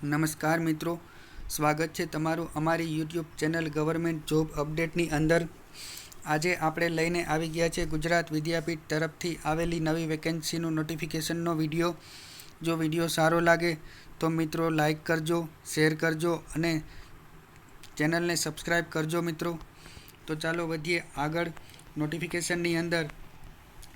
નમસ્કાર મિત્રો, સ્વાગત છે તમારું અમારી યુટ્યુબ ચેનલ ગવર્મેન્ટ જોબ અપડેટની અંદર. આજે આપણે લઈને આવી ગયા છે ગુજરાત વિદ્યાપીઠ તરફથી આવેલી નવી વેકેન્સીનું નોટિફિકેશનનો વિડીયો. જો વિડીયો સારો લાગે તો મિત્રો લાઈક કરજો, શેર કરજો અને ચેનલને સબસ્ક્રાઈબ કરજો મિત્રો. તો ચાલો વધીએ આગળ.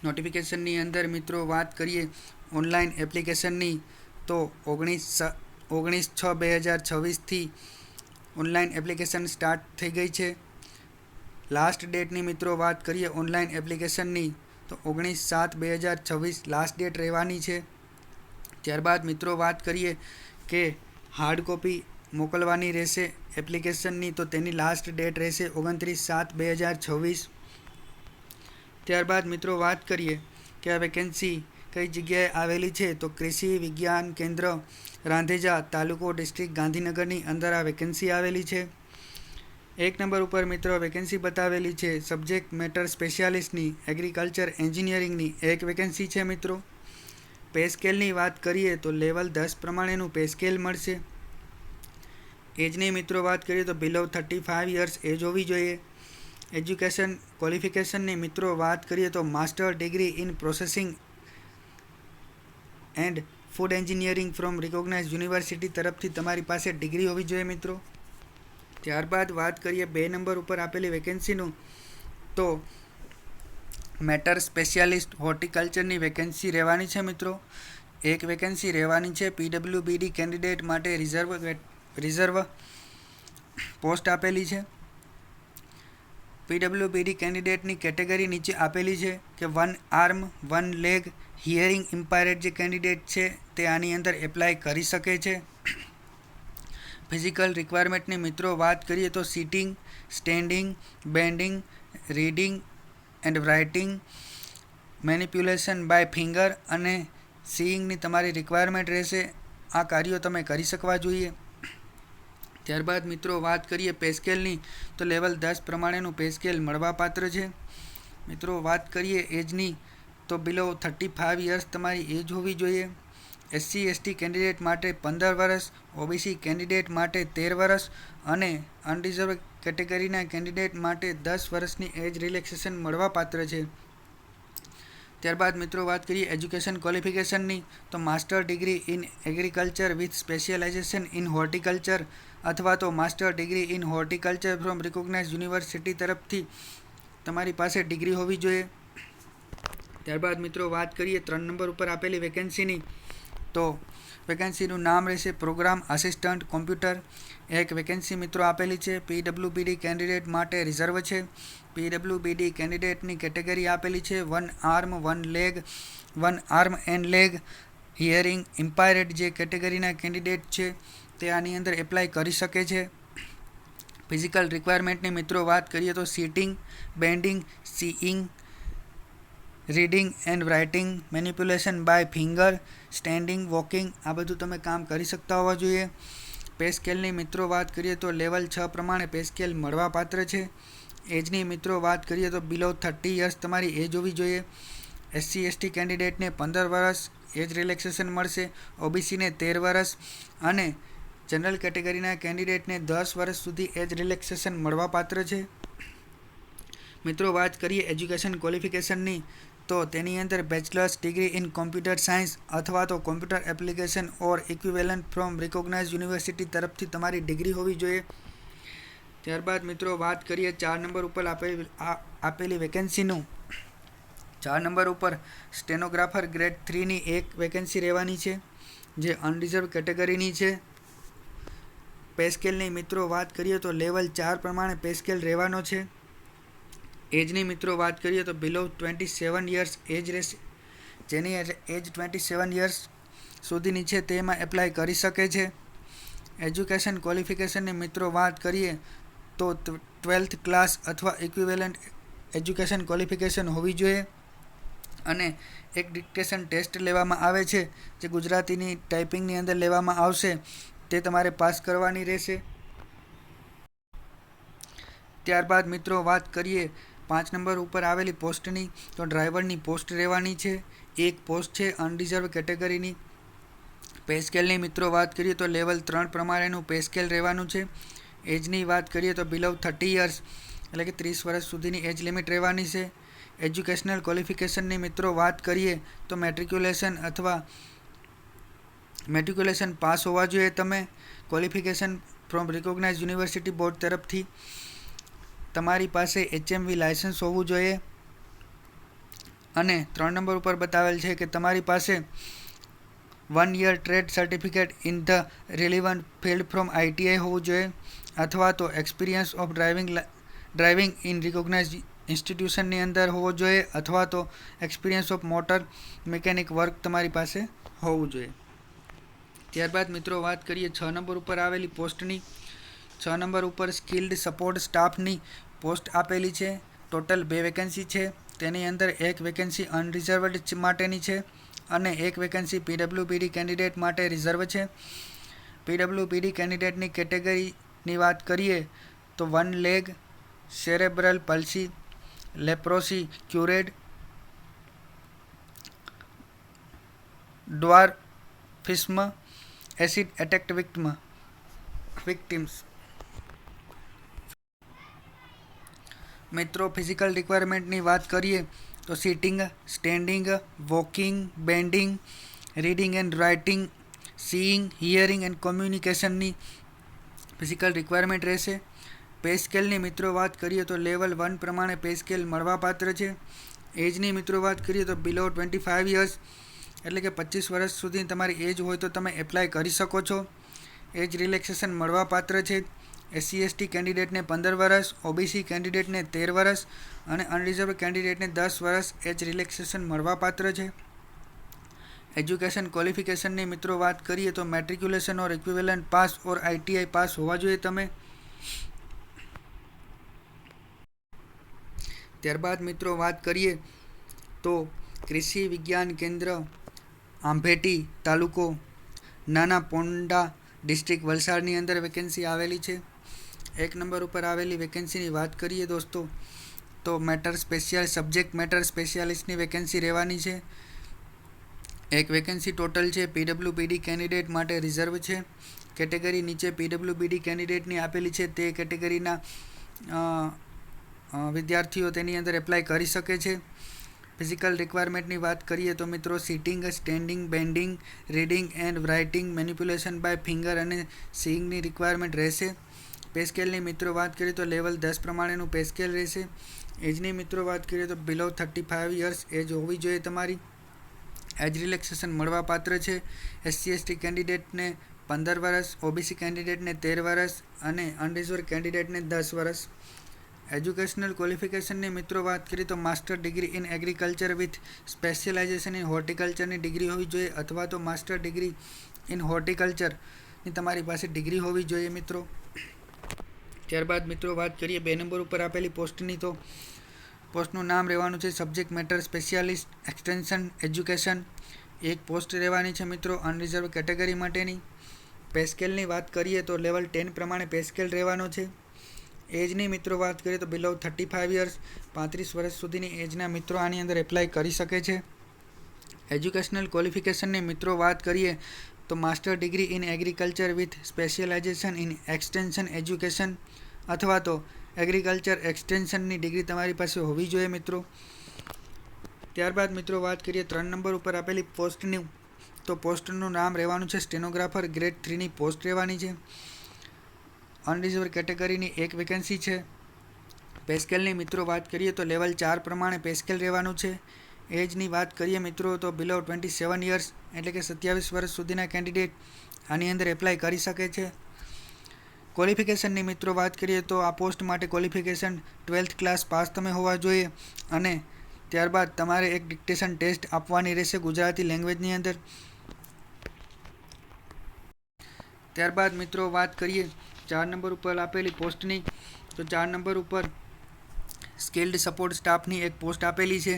નોટિફિકેશનની અંદર મિત્રો વાત કરીએ ઓનલાઈન એપ્લિકેશનની, તો 19/6/2026થી ઓનલાઈન એપ્લિકેશન સ્ટાર્ટ થઈ ગઈ છે. લાસ્ટ ડેટની મિત્રો વાત કરીએ ઓનલાઈન એપ્લિકેશનની, તો 19/7/2026 લાસ્ટ ડેટ રહેવાની છે. ત્યારબાદ મિત્રો વાત કરીએ કે હાર્ડ કોપી મોકલવાની રહેશે એપ્લિકેશનની, તો તેની લાસ્ટ ડેટ રહેશે 29/7/2026. ત્યારબાદ મિત્રો વાત કરીએ કે આ વેકેન્સી કઈ જગ્યાએ આવેલી છે, તો કૃષિ વિજ્ઞાન કેન્દ્ર રાંધેજા, તાલુકો ડિસ્ટ્રિક્ટ ગાંધીનગરની અંદર આ વેકેન્સી આવેલી છે. 1 નંબર ઉપર મિત્રો વેકેન્સી બતાવેલી છે સબ્જેક્ટ મેટર સ્પેશિયાલિસ્ટની, એગ્રીકલ્ચર એન્જિનિયરિંગની એક વેકેન્સી છે મિત્રો. પે સ્કેલની વાત કરીએ તો લેવલ 10 પ્રમાણેનું પે સ્કેલ મળશે. એજની મિત્રો વાત કરીએ તો બિલો 35 યર્સ એજ હોવી જોઈએ. એજ્યુકેશન ક્વોલિફિકેશનની મિત્રો વાત કરીએ તો master degree in processing and food engineering from recognise university તરફથી તમારી પાસે ડિગ્રી હોવી જોઈએ મિત્રો. ત્યારબાદ વાત કરીએ 2 નંબર ઉપર આપેલી વેકેન્સીનું, તો મેટર સ્પેશિયાલિસ્ટ હોર્ટિકલ્ચરની વેકેન્સી રહેવાની છે મિત્રો. એક વેકેન્સી રહેવાની છે. PWBD કેન્ડિડેટ માટે રિઝર્વ પોસ્ટ આપેલી છે. PWBD કેન્ડિડેટની કેટેગરી નીચે આપેલી છે કે 1 આર્મ 1 લેગ હિયરિંગ ઇમ્પાયર્ડ જે કેન્ડિડેટ છે તે આની અંદર એપ્લાય કરી શકે છે. ફિઝિકલ રિક્વાયરમેન્ટની મિત્રો વાત કરીએ તો sitting, standing, bending, reading and writing, manipulation by finger અને સીઈંગની તમારી રિક્વાયરમેન્ટ રહેશે. આ કાર્યો તમે કરી શકવા જોઈએ. ત્યારબાદ મિત્રો વાત કરીએ પે સ્કેલની, તો લેવલ 10 પ્રમાણેનું પે સ્કેલ મળવાપાત્ર છે. મિત્રો વાત કરીએ એજની, તો બિલો 35 યર્સ તમારી એજ હોવી જોઈએ. SC/ST કેન્ડિડેટ માટે 15 વર્ષ, OBC કેન્ડિડેટ માટે 13 વર્ષ અને અનરિઝર્વ કેટેગરીના કેન્ડિડેટ માટે 10 વર્ષની એજ રિલેક્સેશન મળવાપાત્ર છે. ત્યારબાદ મિત્રો વાત કરીએ એજ્યુકેશન ક્વોલિફિકેશનની, તો master degree in agriculture with specialization in horticulture અથવા તો master degree in horticulture from recognise university તરફથી તમારી પાસે ડિગ્રી હોવી જોઈએ. ત્યારબાદ મિત્રો વાત કરીએ 3 નંબર ઉપર આપેલી વેકેન્સીની, તો વેકેન્સીનું નામ રહેશે પ્રોગ્રામ આસિસ્ટન્ટ કોમ્પ્યુટર. એક વેકેન્સી મિત્રો આપેલી છે. PWBD કેન્ડિડેટ માટે રિઝર્વ છે. PWBD કેન્ડિડેટની કેટેગરી આપેલી છે 1 arm 1 leg 1 arm and leg hearing impaired જે કેટેગરીના કેન્ડિડેટ છે તે આની અંદર એપ્લાય કરી શકે છે. ફિઝિકલ રિક્વાયરમેન્ટની મિત્રો વાત કરીએ તો sitting, bending, seeing, reading and writing, manipulation by finger, standing, walking આ બધું તમે કામ કરી શકતા હોવા જોઈએ. પે સ્કેલની મિત્રો વાત કરીએ તો લેવલ 6 પ્રમાણે પે સ્કેલ મળવાપાત્ર છે. એજની મિત્રો વાત કરીએ તો બિલો 30 યર્સ તમારી એજ હોવી જોઈએ. SC/ST કેન્ડિડેટને 15 વર્ષ એજ રિલેક્સેશન મળશે, OBCને 13 વર્ષ અને જનરલ કેટેગરીના કેન્ડિડેટને 10 વર્ષ સુધી એજ રિલેક્સેશન મળવાપાત્ર છે. મિત્રો વાત કરીએ એજ્યુકેશન ક્વોલિફિકેશનની, તો તેની અંદર bachelors degree in computer science અથવા તો computer application or equivalent from recognise university તરફથી તમારી ડિગ્રી હોવી જોઈએ. ત્યારબાદ મિત્રો વાત કરીએ 4 નંબર ઉપર આપેલી વેકેન્સીનું. 4 નંબર ઉપર સ્ટેનોગ્રાફર ગ્રેડ 3ની એક વેકેન્સી રહેવાની છે જે અનરિઝર્વ કેટેગરીની છે. પે સ્કેલની મિત્રો વાત કરીએ તો લેવલ 4 પ્રમાણે પે સ્કેલ રહેવાનો છે. એજની મિત્રો વાત કરીએ તો બિલો 27 યર્સ એજ રહેશે. જેની એજ 27 યર્સ સુધીની છે તેમાં એપ્લાય કરી શકે છે. એજ્યુકેશન ક્વોલિફિકેશનની મિત્રો વાત કરીએ તો 12th ક્લાસ અથવા ઇક્વિવેલન્ટ એજ્યુકેશન ક્વોલિફિકેશન હોવી જોઈએ અને એક ડિક્ટેશન ટેસ્ટ લેવામાં આવે છે જે ગુજરાતીની ટાઈપિંગની અંદર લેવામાં આવશે, તે તમારે પાસ કરવાની રહેશે. ત્યારબાદ મિત્રો વાત કરીએ 5 નંબર ઉપર આવેલી પોસ્ટની, તો ડ્રાઈવરની પોસ્ટ રહેવાની છે. એક પોસ્ટ છે અનરિઝર્વ કેટેગરીની. પે સ્કેલની મિત્રો વાત કરીએ તો લેવલ 3 પ્રમાણેનું પે સ્કેલ રહેવાનું છે. એજની વાત કરીએ તો બિલો 30 યર્સ એટલે કે 30 વર્ષ સુધીની એજ લિમિટ રહેવાની છે. એજ્યુકેશનલ ક્વોલિફિકેશનની મિત્રો વાત કરીએ તો મેટ્રિક્યુલેશન પાસ હોવા જોઈએ તમે. Qualification from recognise university board તરફથી. તમારી પાસે HMV લાયસન્સ હોવું જોઈએ. અને 3 નંબર ઉપર બતાવેલ છે કે તમારી પાસે 1 year trade certificate in the relevant field from ITI હોવું જોઈએ, અથવા તો experience of driving in recognize ઇન્સ્ટિટ્યુશનની અંદર હોવો જોઈએ, અથવા તો experience of motor mechanic work તમારી પાસે હોવું જોઈએ. ત્યારબાદ મિત્રો વાત કરીએ 6 નંબર ઉપર આવેલી પોસ્ટની. 6 નંબર ઉપર સ્કિલ્ડ સપોર્ટ સ્ટાફની પોસ્ટ આપેલી છે. ટોટલ 2 વેકેન્સી છે. તેની અંદર એક વેકેન્સી અનરિઝર્વડ માટેની છે અને એક વેકેન્સી PWBD કેન્ડિડેટ માટે રિઝર્વ છે. PWBD કેન્ડિડેટની કેટેગરીની વાત કરીએ તો 1 leg, cerebral palsy, leprosy cured, dwarfism, acid attack victims. મિત્રો ફિઝિકલ રિક્વાયરમેન્ટની વાત કરીએ તો sitting, standing, walking, bending, reading and writing, seeing, hearing and કોમ્યુનિકેશનની ફિઝિકલ રિક્વાયરમેન્ટ રહેશે. પે સ્કેલની મિત્રો વાત કરીએ તો લેવલ 1 પ્રમાણે પે સ્કેલ મળવાપાત્ર છે. એજની મિત્રો વાત કરીએ તો બિલો 25 યર્સ એટલે કે 25 વર્ષ સુધી તમારી એજ હોય તો તમે એપ્લાય કરી શકો છો. એજ રિલેક્સેશન મળવાપાત્ર છે. SC/ST કેન્ડિડેટને 15 વર્ષ, OBC કેન્ડિડેટને 13 વર્ષ અને અનરિઝર્વ કેન્ડિડેટને 10 વર્ષ એજ રિલેક્સેશન મળવાપાત્ર છે. એજ્યુકેશન ક્વોલિફિકેશનની મિત્રો વાત કરીએ તો મેટ્રિક્યુલેશન ઓર ઇક્વિવેલન્ટ પાસ ઓર ITI પાસ હોવા જોઈએ તમે. ત્યારબાદ મિત્રો વાત કરીએ તો કૃષિ વિજ્ઞાન કેન્દ્ર આંભેટી, તાલુકો નાના પોંડા, ડિસ્ટ્રિક્ટ વલસાડની અંદર વેકેન્સી આવેલી છે. 1 નંબર ઉપર આવેલી વેકેન્સીની વાત કરીએ દોસ્તો તો સબ્જેક્ટ મેટર સ્પેશિયાલિસ્ટની વેકેન્સી રહેવાની છે. એક વેકેન્સી ટોટલ છે. PWBD કેન્ડિડેટ માટે રિઝર્વ છે. કેટેગરી નીચે PWBD કેન્ડિડેટની આપેલી છે. તે કેટેગરીના વિદ્યાર્થીઓ તેની અંદર એપ્લાય કરી શકે છે. ફિઝિકલ રિક્વાયરમેન્ટની વાત કરીએ તો મિત્રો sitting, standing, bending, reading and writing, manipulation by finger અને સીઈંગની રિક્વાયરમેન્ટ રહેશે. પે સ્કેલની મિત્રો વાત કરીએ તો લેવલ 10 પ્રમાણેનું પે સ્કેલ રહેશે. એજની મિત્રો વાત કરીએ તો બિલો 35 યર્સ એજ હોવી જોઈએ તમારી. એજ રિલેક્સેશન મળવાપાત્ર છે. SC/ST કેન્ડિડેટને 15 વર્ષ, OBC કેન્ડિડેટને 13 વર્ષ અને અનરિઝર્વ કેન્ડિડેટને 10 વર્ષ. એજ્યુકેશનલ ક્વોલિફિકેશનની મિત્રો વાત કરીએ તો master degree in agriculture with specialization in હોર્ટિકલ્ચરની ડિગ્રી હોવી જોઈએ, અથવા તો માસ્ટર ડિગ્રી ઇન હોર્ટિકલ્ચરની તમારી પાસે ડિગ્રી હોવી જોઈએ મિત્રો. ત્યારબાદ મિત્રો વાત કરીએ 2 નંબર ઉપર આપેલી પોસ્ટની તો પોસ્ટનું નામ રહેવાનું છે subject matter specialist extension education. એક પોસ્ટ રહેવાની છે મિત્રો અનરિઝર્વ કેટેગરી માટેની. પે સ્કેલની વાત કરીએ તો લેવલ 10 પ્રમાણે પે સ્કેલ રહેવાનો છે. એજની મિત્રો વાત કરીએ તો બિલો 35 યર્સ 35 વર્ષ સુધીની એજના મિત્રો આની અંદર એપ્લાય કરી શકે છે. એજ્યુકેશનલ ક્વોલિફિકેશનની મિત્રો વાત કરીએ તો master degree in agriculture with specialization in extension education અથવા તો એગ્રીકલ્ચર એક્સટેન્શનની ડિગ્રી તમારી પાસે હોવી જોઈએ મિત્રો. ત્યારબાદ મિત્રો વાત કરીએ 3 નંબર ઉપર આપેલી પોસ્ટની તો પોસ્ટનું નામ રહેવાનું છે સ્ટેનોગ્રાફર ગ્રેડ 3ની પોસ્ટ રહેવાની છે. અનરિઝર્વ કેટેગરીની એક વેકેન્સી છે. પે સ્કેલની મિત્રો વાત કરીએ તો લેવલ 4 પ્રમાણે પે સ્કેલ રહેવાનું છે. એજની વાત કરીએ મિત્રો તો બિલો 27 યર્સ એટલે કે 27 વર્ષ સુધીના કેન્ડિડેટ આની અંદર એપ્લાય કરી શકે છે. ક્વોલિફિકેશનની મિત્રો વાત કરીએ તો આ પોસ્ટ માટે ક્વોલિફિકેશન 12th ક્લાસ પાસ તમે હોવા જોઈએ અને ત્યારબાદ તમારે એક ડિક્ટેશન ટેસ્ટ આપવાની રહેશે ગુજરાતી લેંગ્વેજની અંદર. ત્યારબાદ મિત્રો વાત કરીએ 4 નંબર ઉપર આપેલી પોસ્ટની તો 4 નંબર ઉપર સ્કિલ્ડ સપોર્ટ સ્ટાફની એક પોસ્ટ આપેલી છે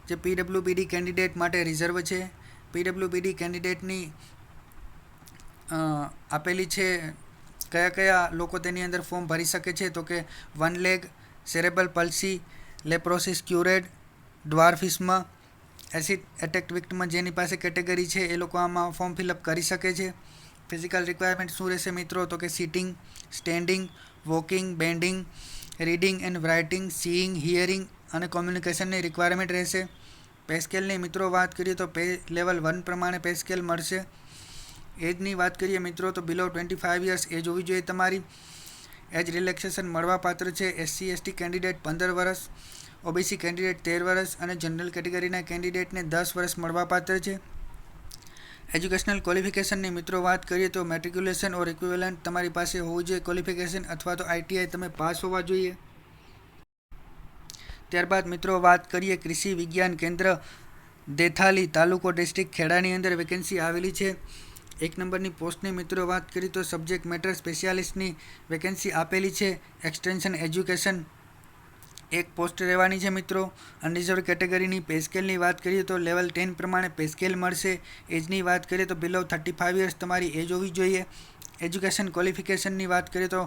જે PWBD કેન્ડિડેટ માટે રિઝર્વ છે. PWBD કેન્ડિડેટની આપેલી છે કયા લોકો તેની અંદર ફોર્મ ભરી શકે છે તો કે 1 leg, cerebral પલ્સી, લેપ્રોસિસ ક્યુરેડ, dwarfism, acid attack વિક્ટમાં જેની પાસે કેટેગરી છે એ લોકો આમાં ફોર્મ ફિલઅપ કરી શકે છે. ફિઝિકલ રિક્વાયરમેન્ટ શું રહેશે મિત્રો? તો કે sitting, standing, walking, bending, reading and writing, seeing, hearing અને કોમ્યુનિકેશનની રિક્વાયરમેન્ટ રહેશે. પે સ્કેલની મિત્રો વાત કરીએ તો પે લેવલ 1 પ્રમાણે પે સ્કેલ મળશે. એજની વાત કરીએ મિત્રો તો બિલો 25 યર્સ એજ હોવી જોઈએ તમારી. એજ રિલેક્સેશન મળવાપાત્ર છે. SC/ST કેન્ડિડેટ 15 વર્ષ, OBC કેન્ડિડેટ 13 વર્ષ અને જનરલ કેટેગરીના કેન્ડિડેટને 10 વર્ષ મળવાપાત્ર છે. એજ્યુકેશનલ ક્વોલિફિકેશનની મિત્રો વાત કરીએ તો મેટ્રિક્યુલેશન ઓર ઇક્વિવેલન્ટ તમારી પાસે હોવું જોઈએ ક્વોલિફિકેશન, અથવા તો ITI તમે પાસ હોવા જોઈએ. ત્યારબાદ મિત્રો વાત કરીએ કૃષિ વિજ્ઞાન કેન્દ્ર દેથાલી, તાલુકો ડિસ્ટ્રિક્ટ ખેડાની અંદર વેકેન્સી આવેલી છે. 1 નંબરની પોસ્ટની મિત્રો વાત કરીએ તો સબ્જેક્ટ મેટર સ્પેશિયાલિસ્ટની વેકેન્સી આપેલી છે. એક્સટેન્શન એજ્યુકેશન એક પોસ્ટ રહેવાની છે મિત્રો. અનરિઝર્વ કેટેગરીની પે સ્કેલની વાત કરીએ તો લેવલ 10 પ્રમાણે પે સ્કેલ મળશે. એજની વાત કરીએ તો બિલો 35 યર્સ તમારી એજ હોવી જોઈએ. એજ્યુકેશન ક્વોલિફિકેશનની વાત કરીએ તો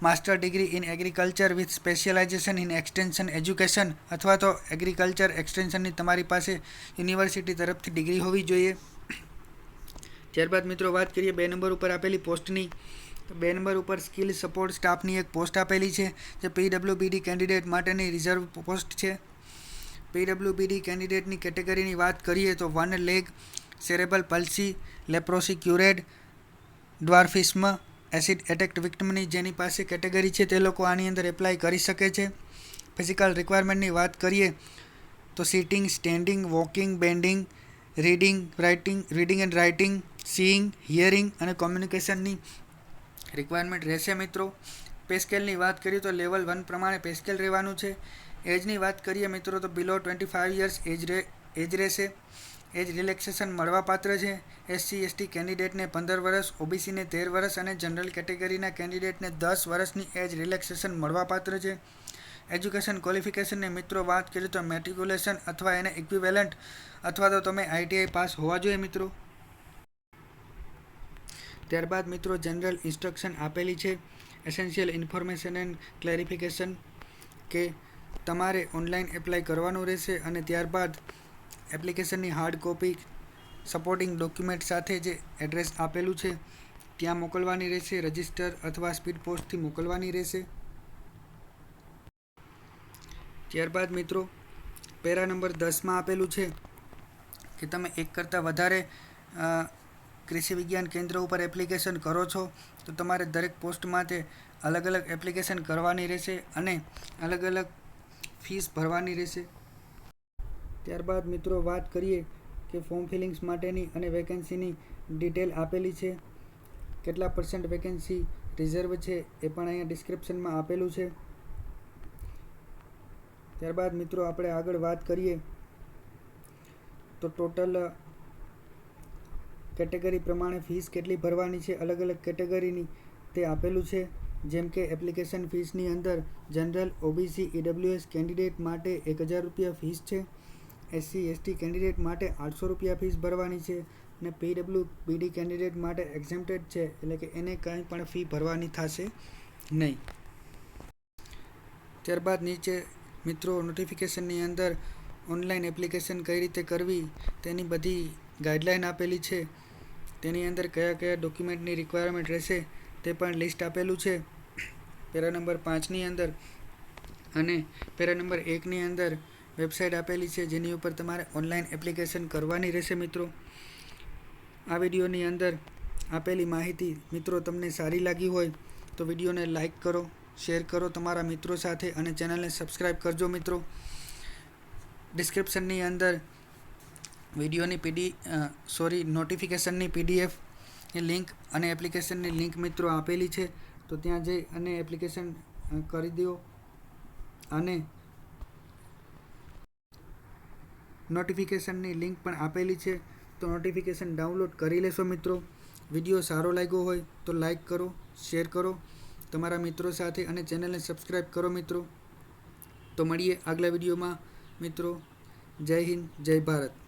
master degree in agriculture with specialization in extension education, અથવા તો એગ્રીકલ્ચર એક્સટેન્શનની તમારી પાસે યુનિવર્સિટી તરફથી ડિગ્રી હોવી જોઈએ. ત્યારબાદ મિત્રો વાત કરીએ 2 નંબર ઉપર આપેલી પોસ્ટની. 2 નંબર ઉપર સ્કિલ સપોર્ટ સ્ટાફની એક પોસ્ટ આપેલી છે, જે PWBD કેન્ડિડેટ માટેની રિઝર્વ પોસ્ટ છે. PWBD કેન્ડિડેટની કેટેગરીની વાત કરીએ તો 1 leg, cerebral palsy, leprosy cured, dwarfism, acid attack વિક્ટિમની જેની પાસે કેટેગરી છે તે લોકો આની અંદર એપ્લાય કરી શકે છે. ફિઝિકલ રિક્વાયરમેન્ટની વાત કરીએ તો sitting, standing, walking, bending, reading and writing, seeing, hearing અને કોમ્યુનિકેશનની રિક્વાયરમેન્ટ રહેશે મિત્રો. પે સ્કેલની વાત કરીએ તો લેવલ 1 પ્રમાણે પે સ્કેલ રહેવાનું છે. એજની વાત કરીએ મિત્રો તો બિલો 25 યર્સ એજ રહેશે. એજ રિલેક્સેશન મળવાપાત્ર છે. SC/ST કેન્ડિડેટને 15 વર્ષ, OBCને 13 વર્ષ અને જનરલ કેટેગરીના કેન્ડિડેટને 10 વર્ષની એજ રિલેક્સેશન મળવાપાત્ર છે. એજ્યુકેશન ક્વોલિફિકેશનની મિત્રો વાત કરીએ તો મેટ્રિક્યુલેશન અથવા એને ઇક્વિવેલન્ટ, અથવા તો તમે ITI પાસ હોવા જોઈએ મિત્રો. ત્યારબાદ મિત્રો જનરલ ઇન્સ્ટ્રક્શન આપેલી છે. એસેન્શિયલ ઇન્ફોર્મેશન એન્ડ ક્લેરિફિકેશન કે તમારે ઓનલાઈન એપ્લાય કરવાનું રહેશે અને ત્યારબાદ એપ્લિકેશનની હાર્ડ કોપી સપોર્ટિંગ ડોક્યુમેન્ટ સાથે જે એડ્રેસ આપેલું છે ત્યાં મોકલવાની રહેશે. રજિસ્ટર અથવા સ્પીડ પોસ્ટથી મોકલવાની રહેશે. ત્યારબાદ મિત્રો પેરા નંબર 10માં આપેલું છે કે તમે એક કરતાં વધારે કૃષિ વિજ્ઞાન કેન્દ્ર ઉપર એપ્લિકેશન કરો છો તો તમારે દરેક પોસ્ટ માટે અલગ અલગ એપ્લિકેશન કરવાની રહેશે અને અલગ અલગ ફીસ ભરવાની રહેશે. ત્યારબાદ મિત્રો વાત કરીએ કે ફોર્મ ફિલિંગ્સ માટેની અને વેકેન્સીની ડિટેલ આપેલી છે. કેટલા % વેકેન્સી રિઝર્વ છે એ પણ અહીંયા ડિસ્ક્રિપ્શનમાં આપેલું છે. ત્યારબાદ મિત્રો આપણે આગળ વાત કરીએ તો ટોટલ કેટેગરી પ્રમાણે ફીસ કેટલી ભરવાની છે અલગ અલગ કેટેગરીની તે આપેલું છે. જેમ કે એપ્લિકેશન ફીસની અંદર જનરલ, OBC, EWS કેન્ડિડેટ માટે 1000 રૂપિયા ફીસ છે. SC/ST કેન્ડિડેટ માટે 800 રૂપિયા ફીસ ભરવાની છે અને PWBD કેન્ડિડેટ માટે એક્ઝેમ્પ્ટેડ છે, એટલે કે એને કંઈ પણ ફી ભરવાની થશે નહીં. ત્યારબાદ નીચે મિત્રો નોટિફિકેશનની અંદર ઓનલાઈન એપ્લિકેશન કઈ રીતે કરવી તેની બધી ગાઈડલાઈન આપેલી છે. તેની અંદર કયા કયા ડોક્યુમેન્ટની રિક્વાયરમેન્ટ રહેશે તે પણ લિસ્ટ આપેલું છે પેરા નંબર 5ની અંદર. અને પેરા નંબર 1ની અંદર વેબસાઇટ આપેલી છે જેની ઉપર તમારે ઓનલાઈન એપ્લિકેશન કરવાની રહેશે મિત્રો. આ વિડીયોની અંદર આપેલી માહિતી મિત્રો તમને સારી લાગી હોય તો વિડીયોને લાઈક કરો, શેર કરો તમારા મિત્રો સાથે અને ચેનલને સબસ્ક્રાઈબ કરજો મિત્રો. ડિસ્ક્રિપ્શનની અંદર વિડીયોની નોટિફિકેશનની PDF ની લિંક અને એપ્લિકેશનની લિંક મિત્રો આપેલી છે, તો ત્યાં જઈ અને એપ્લિકેશન કરી દો અને નોટિફિકેશનની લિંક પણ આપેલી છે, તો નોટિફિકેશન ડાઉનલોડ કરી લેશો મિત્રો. વિડીયો સારો લાગ્યો હોય તો લાઈક કરો, શેર કરો તમારા મિત્રો સાથે અને ચેનલને સબસ્ક્રાઈબ કરો મિત્રો. તો મળીએ આગલા વિડીયોમાં મિત્રો. જય હિન્દ, જય ભારત.